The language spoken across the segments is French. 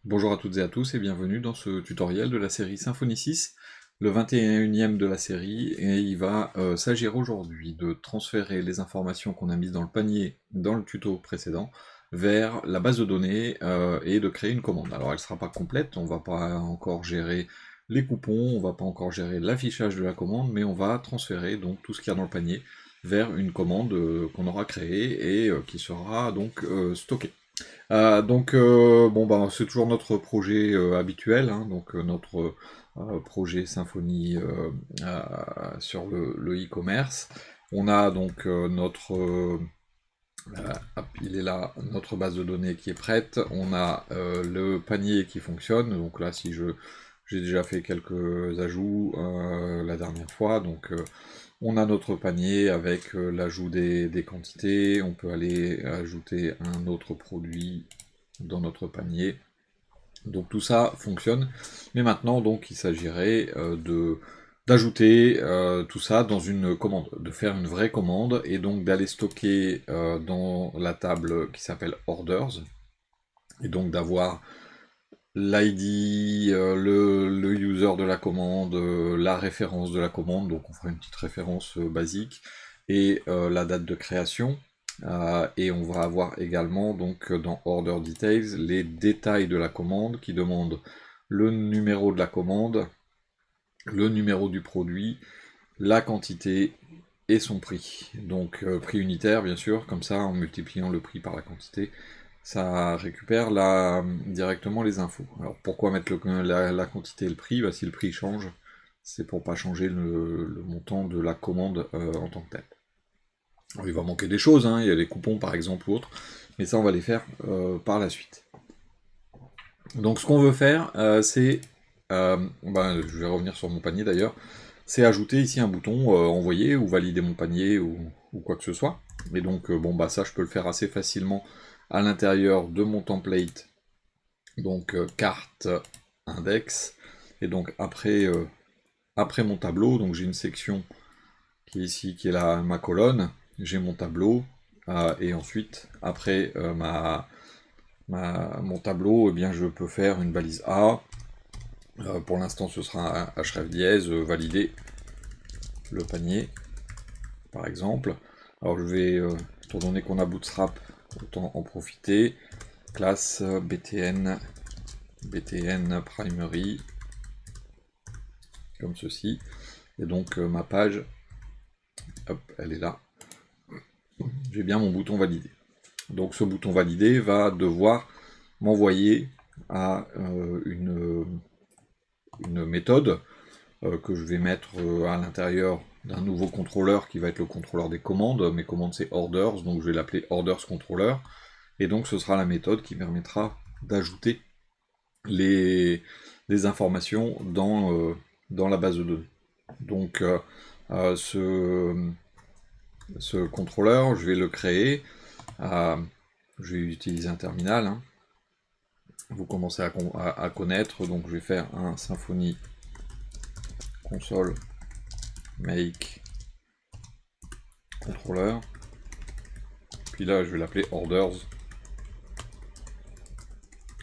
Bonjour à toutes et à tous et bienvenue dans ce tutoriel de la série Symfony 6, le 21e de la série, et il va s'agir aujourd'hui de transférer les informations qu'on a mises dans le panier dans le tuto précédent vers la base de données et de créer une commande. Alors elle ne sera pas complète, on ne va pas encore gérer les coupons, on ne va pas encore gérer l'affichage de la commande, mais on va transférer donc tout ce qu'il y a dans le panier vers une commande qu'on aura créée et qui sera donc stockée. Bon, bah, c'est toujours notre projet habituel, hein, donc notre projet Symfony sur le e-commerce. On a donc il est là, notre base de données qui est prête. On a le panier qui fonctionne. Donc là, j'ai déjà fait quelques ajouts la dernière fois. Donc on a notre panier avec l'ajout des quantités. On peut aller ajouter un autre produit dans notre panier. Donc tout ça fonctionne. Mais maintenant, donc, il s'agirait d'ajouter tout ça dans une commande, de faire une vraie commande, et donc d'aller stocker dans la table qui s'appelle Orders, et donc d'avoir l'ID, le user de la commande, la référence de la commande, donc on fera une petite référence basique, et la date de création. Et on va avoir également donc dans Order Details les détails de la commande qui demandent le numéro de la commande, le numéro du produit, la quantité et son prix. Donc prix unitaire bien sûr, comme ça en multipliant le prix par la quantité, ça récupère directement les infos. Alors pourquoi mettre la quantité et le prix? Si le prix change, c'est pour pas changer le montant de la commande en tant que tel. Alors, il va manquer des choses, hein, il y a les coupons par exemple ou autres, mais ça on va les faire par la suite. Donc ce qu'on veut faire, c'est, je vais revenir sur mon panier d'ailleurs, c'est ajouter ici un bouton envoyer ou valider mon panier ou quoi que ce soit. Et donc ça je peux le faire assez facilement à l'intérieur de mon template, donc carte index, et donc après mon tableau, donc j'ai une section qui est ici, qui est ma colonne, j'ai mon tableau, et ensuite après mon tableau, eh bien, je peux faire une balise A. Pour l'instant, ce sera un href dièse, valider le panier, par exemple. Alors, je vais, étant donné qu'on a Bootstrap, autant en profiter. Classe btn primary, comme ceci. Et donc, ma page, hop, elle est là. J'ai bien mon bouton validé. Donc ce bouton validé va devoir m'envoyer à une méthode que je vais mettre à l'intérieur d'un nouveau contrôleur qui va être le contrôleur des commandes. Mes commandes c'est orders, donc je vais l'appeler orders controller. Et donc ce sera la méthode qui permettra d'ajouter les informations dans la base de données. Donc ce contrôleur, je vais le créer. Je vais utiliser un terminal. Hein. Vous commencez à connaître, donc je vais faire un Symfony console make controller. Puis là, je vais l'appeler orders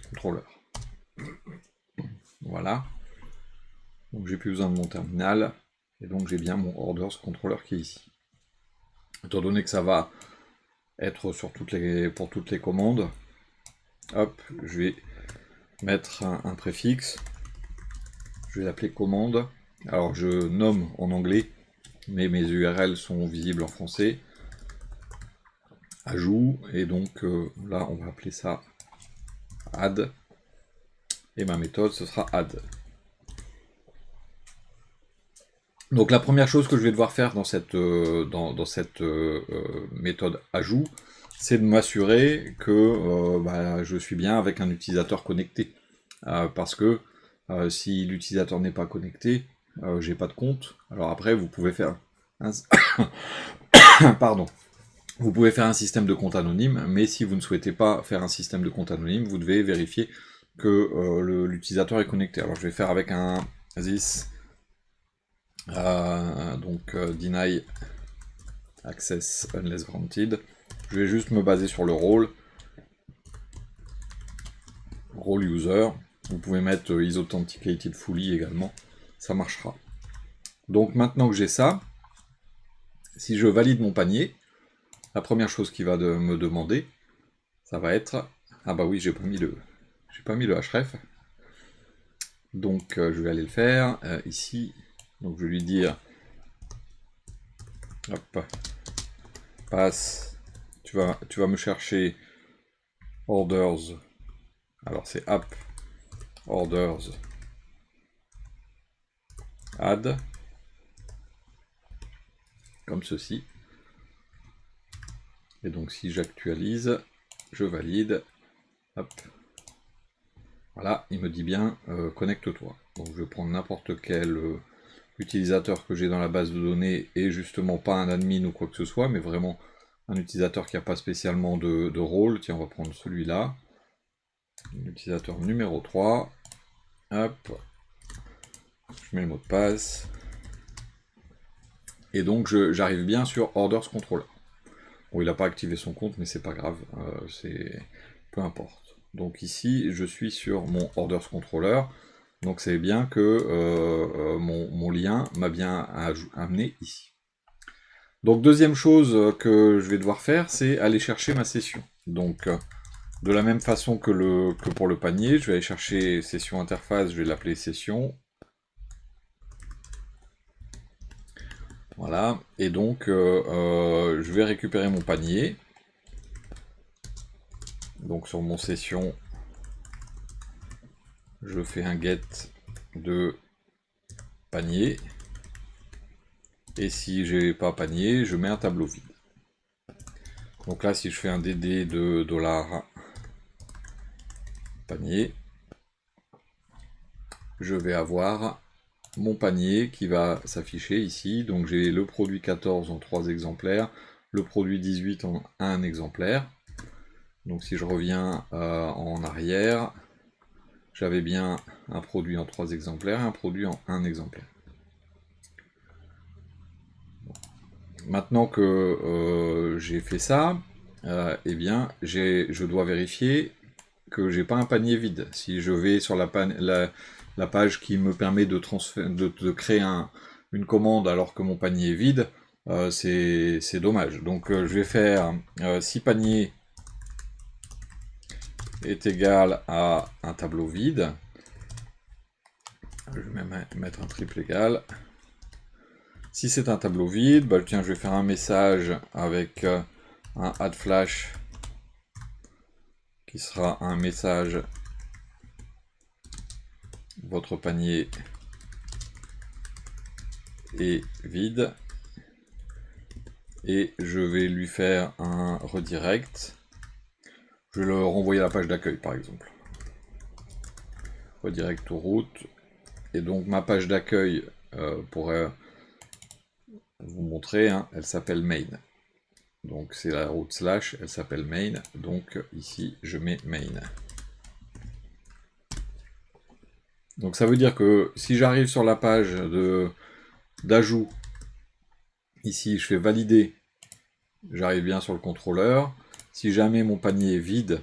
controller. Voilà. Donc j'ai plus besoin de mon terminal. Et donc j'ai bien mon orders controller qui est ici. Étant donné que ça va être sur pour toutes les commandes, hop, je vais mettre un préfixe. Je vais l'appeler commande. Alors je nomme en anglais, mais mes URL sont visibles en français. Ajout, et donc là on va appeler ça add, et ma méthode ce sera add. Donc la première chose que je vais devoir faire dans cette méthode ajout, c'est de m'assurer que je suis bien avec un utilisateur connecté. Parce que si l'utilisateur n'est pas connecté, j'ai pas de compte. Alors après, vous pouvez faire un... Pardon. Vous pouvez faire un système de compte anonyme, mais si vous ne souhaitez pas faire un système de compte anonyme, vous devez vérifier que l'utilisateur est connecté. Alors je vais faire avec un this deny access unless granted. Je vais juste me baser sur le rôle role user. Vous pouvez mettre is authenticated fully également, ça marchera. Donc maintenant que j'ai ça, si je valide mon panier, la première chose qu'il va me demander, ça va être... Ah bah oui, j'ai pas mis le href. Donc je vais aller le faire ici. Donc je vais lui dire, hop, passe, tu vas me chercher orders. Alors c'est app orders add, comme ceci. Et donc si j'actualise, je valide, hop, voilà, il me dit bien connecte-toi. Donc je vais prendre n'importe quel utilisateur que j'ai dans la base de données, et justement pas un admin ou quoi que ce soit, mais vraiment un utilisateur qui n'a pas spécialement de rôle. Tiens, on va prendre celui-là, l'utilisateur numéro 3, hop, je mets le mot de passe, et donc j'arrive bien sur orders controller. Bon, il n'a pas activé son compte, mais c'est pas grave, peu importe. Donc ici, je suis sur mon orders controller, donc c'est bien que mon lien m'a bien amené ici. Donc deuxième chose que je vais devoir faire, c'est aller chercher ma session. Donc de la même façon que pour le panier, je vais aller chercher session interface, je vais l'appeler session. Voilà, et donc je vais récupérer mon panier. Donc sur mon session, je fais un get de panier. Et si j'ai pas panier, je mets un tableau vide. Donc là, si je fais un dd de $panier, je vais avoir mon panier qui va s'afficher ici. Donc j'ai le produit 14 en 3 exemplaires, le produit 18 en 1 exemplaire. Donc si je reviens en arrière, j'avais bien un produit en 3 exemplaires et un produit en 1 exemplaire. Maintenant que j'ai fait ça, eh bien je dois vérifier que j'ai pas un panier vide. Si je vais sur la page qui me permet de créer une commande alors que mon panier est vide, c'est dommage. Donc je vais faire si panier est égal à un tableau vide, je vais même mettre un triple égal. Si c'est un tableau vide, bah, tiens, je vais faire un message avec un add flash qui sera un message votre panier est vide, et je vais lui faire un redirect. Je vais le renvoyer à la page d'accueil par exemple. Redirect to route, et donc ma page d'accueil pourrait vous montrer, hein, elle s'appelle main. Donc c'est la route slash, elle s'appelle main, donc ici je mets main. Donc ça veut dire que si j'arrive sur la page d'ajout, ici je fais valider, j'arrive bien sur le contrôleur. Si jamais mon panier est vide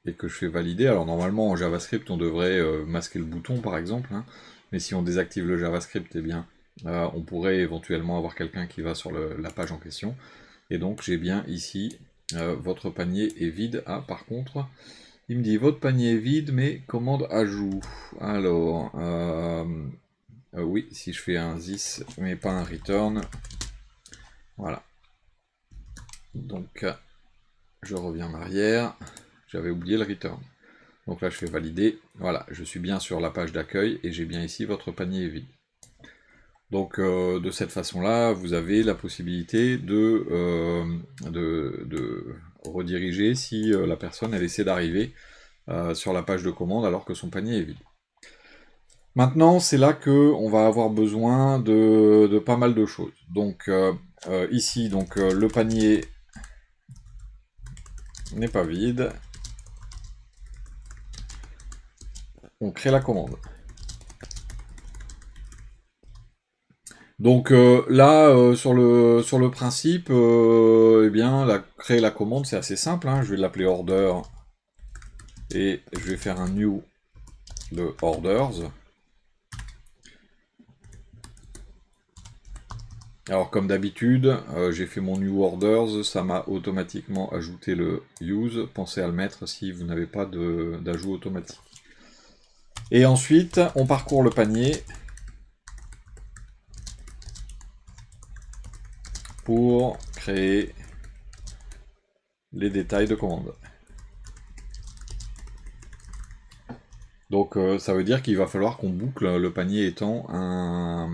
et que je fais valider, alors normalement en JavaScript on devrait masquer le bouton par exemple, hein, mais si on désactive le JavaScript, eh bien on pourrait éventuellement avoir quelqu'un qui va sur la page en question. Et donc j'ai bien ici, votre panier est vide. Ah, par contre, il me dit votre panier est vide, mais commande ajout. Alors, oui, si je fais un this, mais pas un return, voilà. Donc, je reviens en arrière, j'avais oublié le return. Donc là, je fais valider, voilà, je suis bien sur la page d'accueil, et j'ai bien ici votre panier est vide. Donc de cette façon-là, vous avez la possibilité de rediriger si la personne elle essaie d'arriver sur la page de commande alors que son panier est vide. Maintenant, c'est là qu'on va avoir besoin de pas mal de choses. Donc ici, donc, le panier n'est pas vide. On crée la commande. Donc là, sur le principe, eh bien, créer la commande, c'est assez simple, hein. Je vais l'appeler order et je vais faire un new de orders. Alors comme d'habitude, j'ai fait mon new orders, ça m'a automatiquement ajouté le use. Pensez à le mettre si vous n'avez pas d'ajout automatique. Et ensuite, on parcourt le panier pour créer les détails de commande. Donc ça veut dire qu'il va falloir qu'on boucle le panier étant un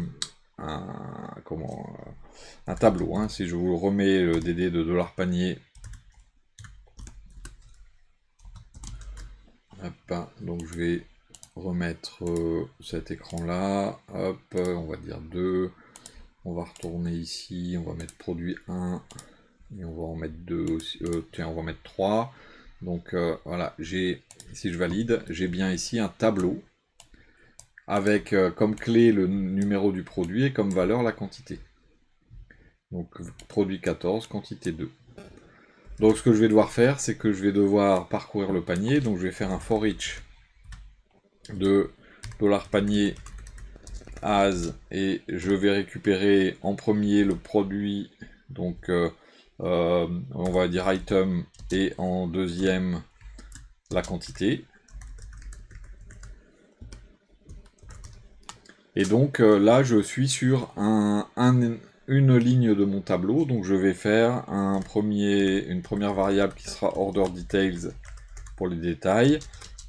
tableau. Hein. Si je vous remets le DD de $panier, hop, donc je vais remettre cet écran là, hop, on va dire 2, on va retourner ici, on va mettre produit 1, et on va en mettre 2 aussi, tiens, on va mettre 3, donc voilà, si je valide, j'ai bien ici un tableau, avec comme clé le numéro du produit et comme valeur la quantité. Donc produit 14, quantité 2. Donc ce que je vais devoir faire, c'est que je vais devoir parcourir le panier, donc je vais faire un for each de $panier as, et je vais récupérer en premier le produit, donc on va dire item, et en deuxième la quantité. Et donc là je suis sur une ligne de mon tableau, donc je vais faire une première variable qui sera order details pour les détails.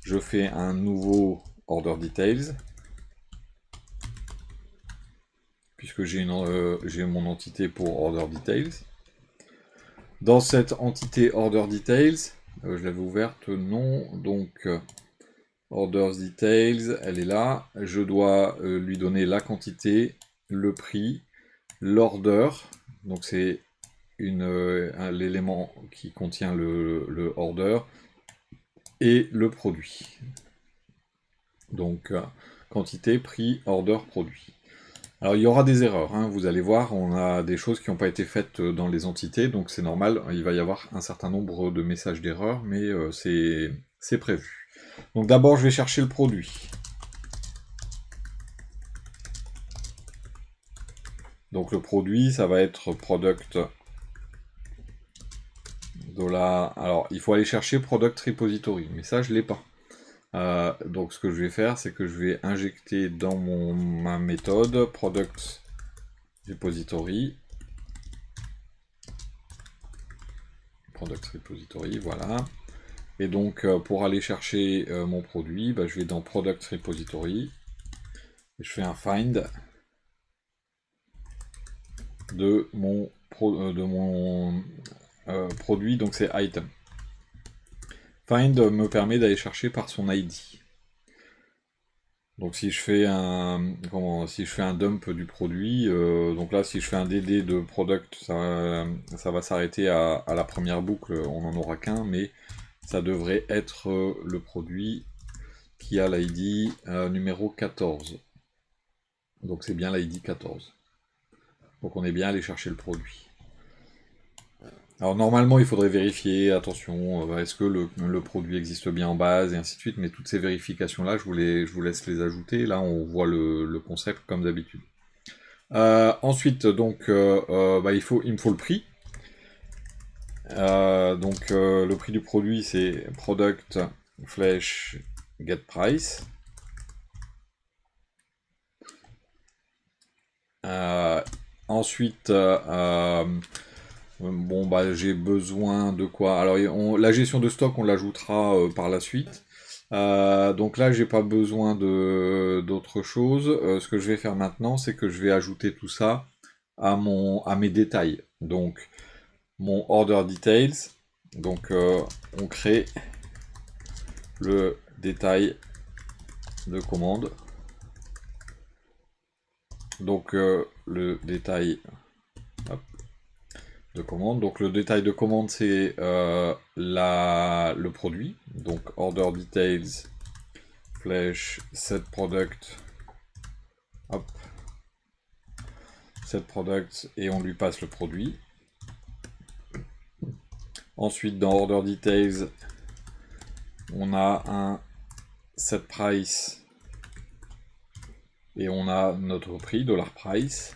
Je fais un nouveau order details, puisque j'ai mon entité pour order details. Dans cette entité order details, je l'avais ouverte, non, donc orders details, elle est là. Je dois lui donner la quantité, le prix, l'order, donc c'est l'élément qui contient le order, et le produit. Donc quantité, prix, order, produit. Alors il y aura des erreurs, hein. Vous allez voir, on a des choses qui n'ont pas été faites dans les entités, donc c'est normal, il va y avoir un certain nombre de messages d'erreur, mais c'est prévu. Donc d'abord je vais chercher le produit. Donc le produit, ça va être product $. Alors il faut aller chercher product repository, mais ça je l'ai pas. Donc ce que je vais faire, c'est que je vais injecter dans ma méthode product repository. Product repository, voilà. Et donc pour aller chercher mon produit, je vais dans product repository. Et je fais un find de mon produit, donc c'est item. Find me permet d'aller chercher par son ID. Donc si je fais un dump du produit, donc là si je fais un DD de product, ça va s'arrêter à la première boucle, on n'en aura qu'un, mais ça devrait être le produit qui a l'ID numéro 14. Donc c'est bien l'ID 14. Donc on est bien allé chercher le produit. Alors normalement il faudrait vérifier, attention, est-ce que le produit existe bien en base, et ainsi de suite, mais toutes ces vérifications là, je vous laisse les ajouter. Là on voit le concept comme d'habitude. Ensuite donc il me faut le prix. Donc le prix du produit c'est product flash get price. Ensuite bon j'ai besoin de quoi? Alors la gestion de stock on l'ajoutera par la suite. Donc là j'ai pas besoin d'autre chose. Ce que je vais faire maintenant, c'est que je vais ajouter tout ça à mes détails. Donc mon order details. Donc on crée le détail de commande. Donc le détail de commande. Donc le détail de commande c'est le produit. Donc order details flash set product. Hop. Set product et on lui passe le produit. Ensuite dans order details, on a un set price et on a notre prix, $price.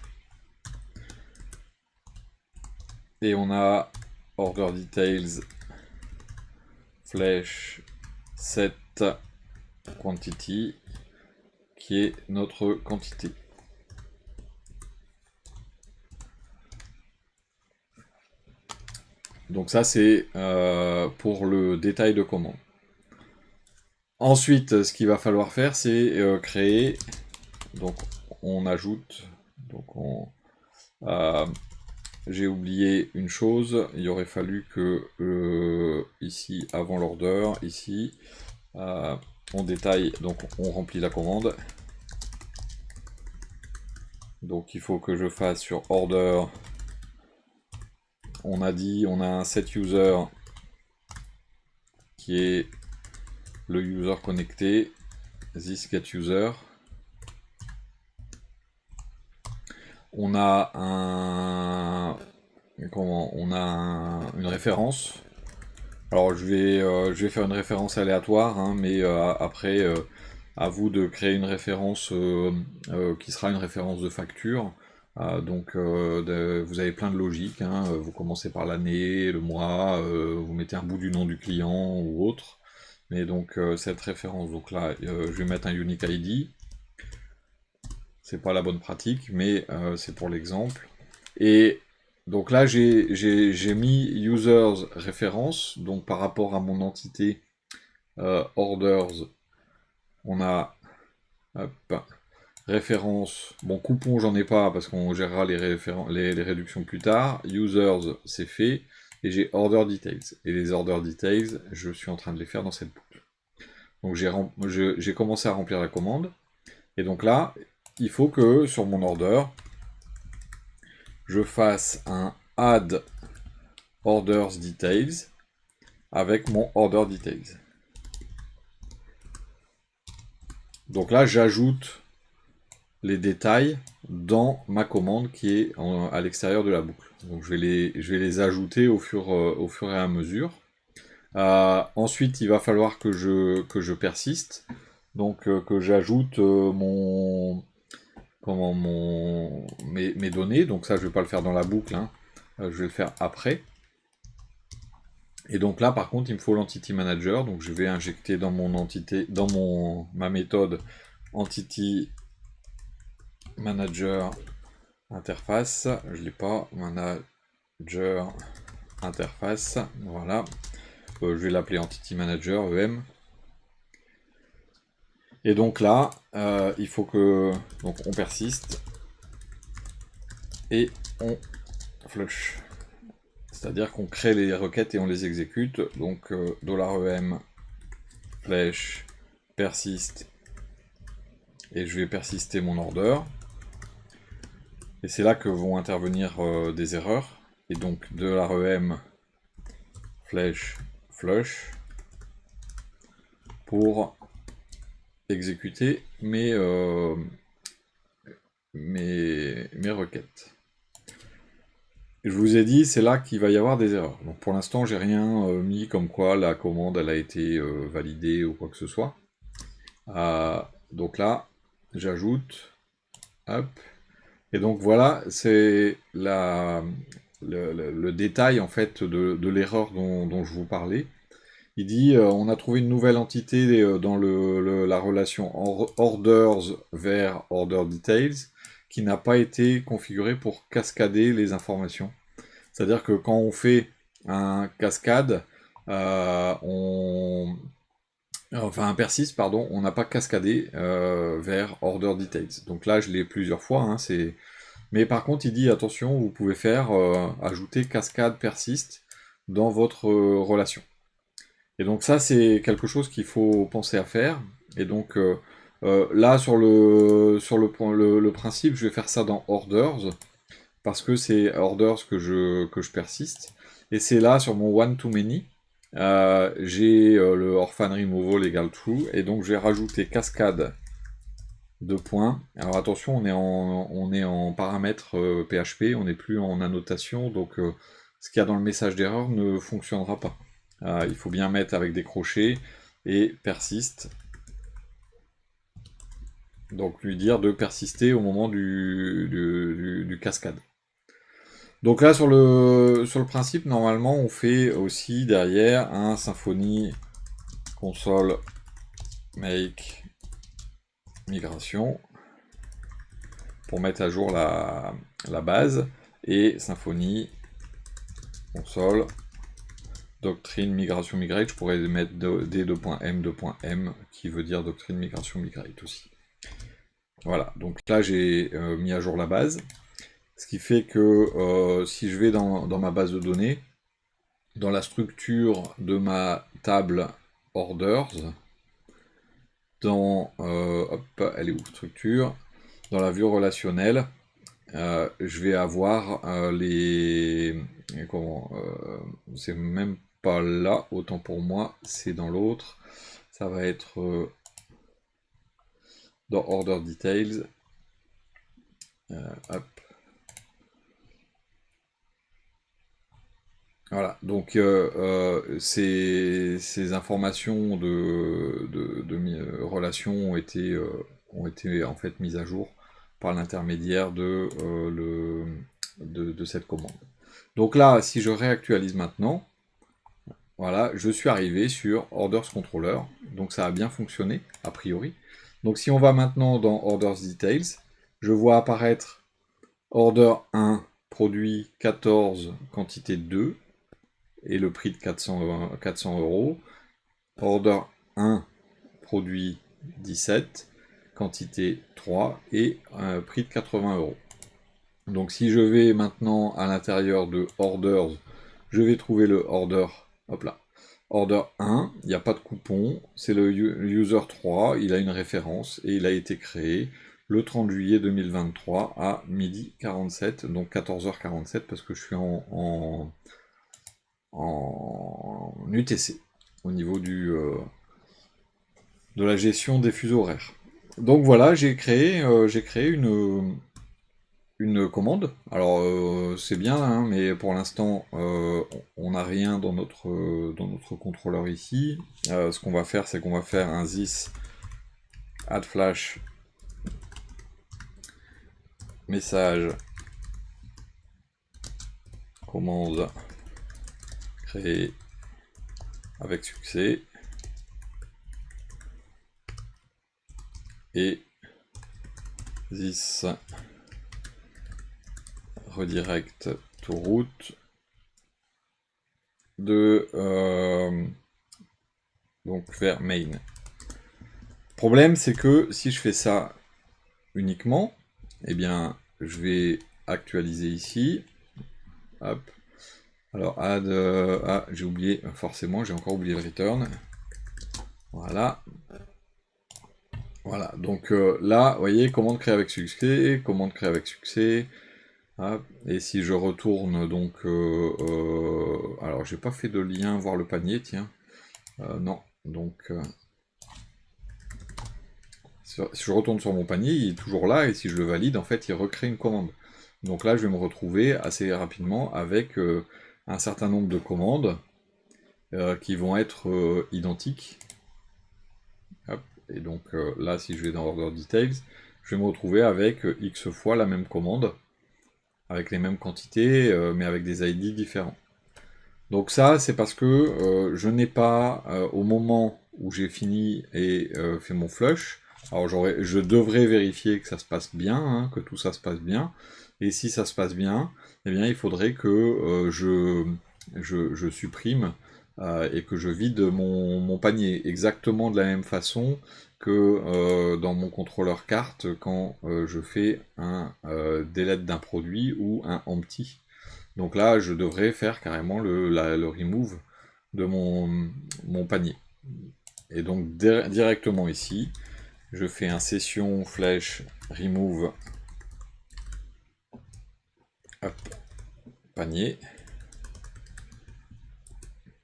Et on a order details flash set quantity qui est notre quantité. Donc ça c'est pour le détail de commande. Ensuite, ce qu'il va falloir faire, c'est créer. Donc on ajoute. Donc j'ai oublié une chose. Il aurait fallu que ici, avant l'order, ici, on détaille. Donc on remplit la commande. Donc il faut que je fasse sur order. On a dit, on a un set user qui est le user connecté, this get user. On a une référence. Alors je vais faire une référence aléatoire, hein, mais après à vous de créer une référence qui sera une référence de facture. Donc vous avez plein de logiques, hein. Vous commencez par l'année, le mois, vous mettez un bout du nom du client ou autre. Mais donc cette référence, donc là je vais mettre un unique ID. C'est pas la bonne pratique, mais c'est pour l'exemple. Et donc là j'ai mis users référence, donc par rapport à mon entité orders, on a référence, bon coupon j'en ai pas parce qu'on gérera les réductions plus tard, users c'est fait, et j'ai order details. Et les order details, je suis en train de les faire dans cette boucle. Donc j'ai commencé à remplir la commande, et donc là, il faut que sur mon order, je fasse un add orders details avec mon order details. Donc là, j'ajoute les détails dans ma commande qui est à l'extérieur de la boucle. Donc je vais les ajouter au fur et à mesure. Ensuite, il va falloir que je persiste. Donc que j'ajoute mes données. Donc ça, je ne vais pas le faire dans la boucle, hein. Je vais le faire après. Et donc là, par contre, il me faut l'entity manager. Donc je vais injecter dans mon entité, dans ma méthode entity manager interface. Je l'ai pas. Manager interface. Voilà. Je vais l'appeler entity manager EM. Et donc là, il faut que on persiste et on flush. C'est-à-dire qu'on crée les requêtes et on les exécute. Donc $EM flash persiste et je vais persister mon order. Et c'est là que vont intervenir des erreurs. Et donc $EM flash flush pour exécuter mes requêtes. Je vous ai dit, c'est là qu'il va y avoir des erreurs. Donc pour l'instant, j'ai rien mis comme quoi la commande elle a été validée ou quoi que ce soit. Donc là, j'ajoute, hop, et donc voilà, c'est le détail en fait de l'erreur dont je vous parlais. Il dit, on a trouvé une nouvelle entité dans la relation orders vers order details qui n'a pas été configurée pour cascader les informations. C'est-à-dire que quand on fait un cascade, un persist, pardon, on n'a pas cascadé vers order details. Donc là, je l'ai plusieurs fois, hein, mais par contre, il dit, attention, vous pouvez faire ajouter cascade persist dans votre relation. Et donc ça, c'est quelque chose qu'il faut penser à faire. Et donc là, sur le principe, je vais faire ça dans orders, parce que c'est orders que je persiste. Et c'est là, sur mon one-to-many, j'ai le orphan removal égale true, et donc je vais rajouter cascade de points. Alors attention, on est en paramètres PHP, on n'est plus en annotation, donc ce qu'il y a dans le message d'erreur ne fonctionnera pas. Il faut bien mettre avec des crochets, et persiste. Donc lui dire de persister au moment du cascade. Donc là sur le principe, normalement on fait aussi derrière un Symfony console make migration pour mettre à jour la base, et Symfony console doctrine migration migrate. Je pourrais mettre d2.m qui veut dire doctrine migration migrate aussi. Voilà, donc là j'ai mis à jour la base, ce qui fait que si je vais dans ma base de données, dans la structure de ma table orders, dans hop, elle est où structure, dans la vue relationnelle, je vais avoir c'est même pas là, autant pour moi, c'est dans l'autre. Ça va être dans order details. Hop. Voilà, donc ces informations de relations ont été en fait mises à jour par l'intermédiaire de cette commande. Donc là, si je réactualise maintenant, voilà, je suis arrivé sur Orders Controller, donc ça a bien fonctionné, a priori. Donc si on va maintenant dans Orders Details, je vois apparaître Order 1, produit 14, quantité 2, et le prix de 400 €. Order 1, produit 17, quantité 3, et un prix de 80 €. Donc si je vais maintenant à l'intérieur de Orders, je vais trouver le Order, hop là, Order 1, il n'y a pas de coupon, c'est le User 3, il a une référence, et il a été créé le 30 juillet 2023 à 12h47, donc 14h47 parce que je suis en UTC, au niveau de la gestion des fuseaux horaires. Donc voilà, j'ai créé une commande. Alors c'est bien, hein, mais pour l'instant on n'a rien dans notre contrôleur ici. Ce qu'on va faire, c'est qu'on va faire un this add flash message commande créée avec succès, et this redirect to root donc vers main. Problème, c'est que si je fais ça uniquement, eh bien je vais actualiser ici. Hop. Alors add, j'ai oublié, forcément j'ai encore oublié le return. Voilà. Voilà, donc là, vous voyez, commande créée avec succès, commande créée avec succès. Hop. Et si je retourne, donc, alors j'ai pas fait de lien voir le panier, tiens. Non, donc, si je retourne sur mon panier, il est toujours là, et si je le valide, en fait, il recrée une commande. Donc là, je vais me retrouver assez rapidement avec un certain nombre de commandes qui vont être identiques. Hop. Et donc là, si je vais dans Order Details, je vais me retrouver avec X fois la même commande, avec les mêmes quantités, mais avec des ID différents. Donc ça, c'est parce que je n'ai pas, au moment où j'ai fini et fait mon flush, alors je devrais vérifier que ça se passe bien, hein, que tout ça se passe bien, et si ça se passe bien, eh bien il faudrait que je supprime et que je vide mon panier, exactement de la même façon que dans mon contrôleur carte quand je fais un delete d'un produit ou un empty. Donc là, je devrais faire carrément le remove de mon panier. Et donc directement ici, je fais un session flèche remove hop, panier,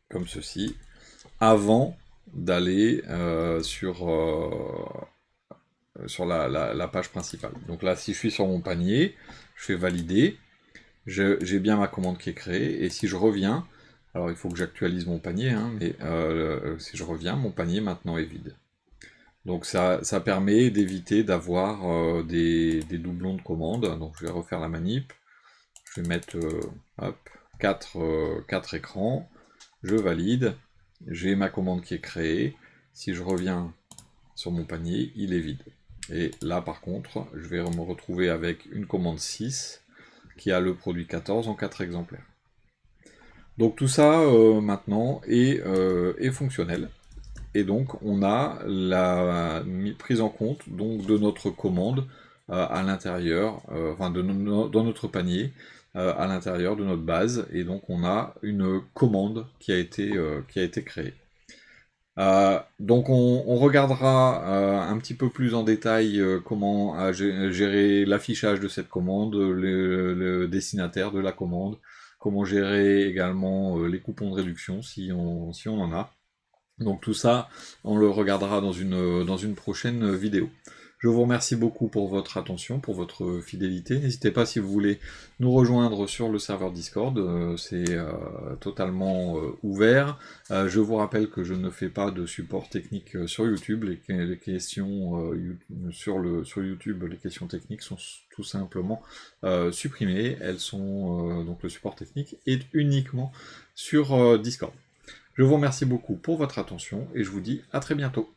comme ceci, avant d'aller sur la page principale. Donc là, si je suis sur mon panier, je fais valider, j'ai bien ma commande qui est créée, et si je reviens, Alors il faut que j'actualise mon panier, hein, mais si je reviens, mon panier maintenant est vide. Donc ça permet d'éviter d'avoir des doublons de commandes. Donc je vais refaire la manip. Je vais mettre hop, 4 écrans. Je valide. J'ai ma commande qui est créée. Si je reviens sur mon panier, il est vide. Et là par contre, je vais me retrouver avec une commande 6 qui a le produit 14 en 4 exemplaires. Donc tout ça maintenant est fonctionnel. Et donc on a la prise en compte donc, de notre commande à l'intérieur, enfin dans notre panier, à l'intérieur de notre base, et donc on a une commande qui a été créée. Donc on regardera un petit peu plus en détail comment gérer l'affichage de cette commande, le destinataire de la commande, comment gérer également les coupons de réduction si on en a. Donc tout ça, on le regardera dans une prochaine vidéo. Je vous remercie beaucoup pour votre attention, pour votre fidélité. N'hésitez pas si vous voulez nous rejoindre sur le serveur Discord, c'est totalement ouvert. Je vous rappelle que je ne fais pas de support technique sur YouTube. Les questions sur YouTube, les questions techniques sont tout simplement supprimées. Elles sont donc le support technique est uniquement sur Discord. Je vous remercie beaucoup pour votre attention et je vous dis à très bientôt.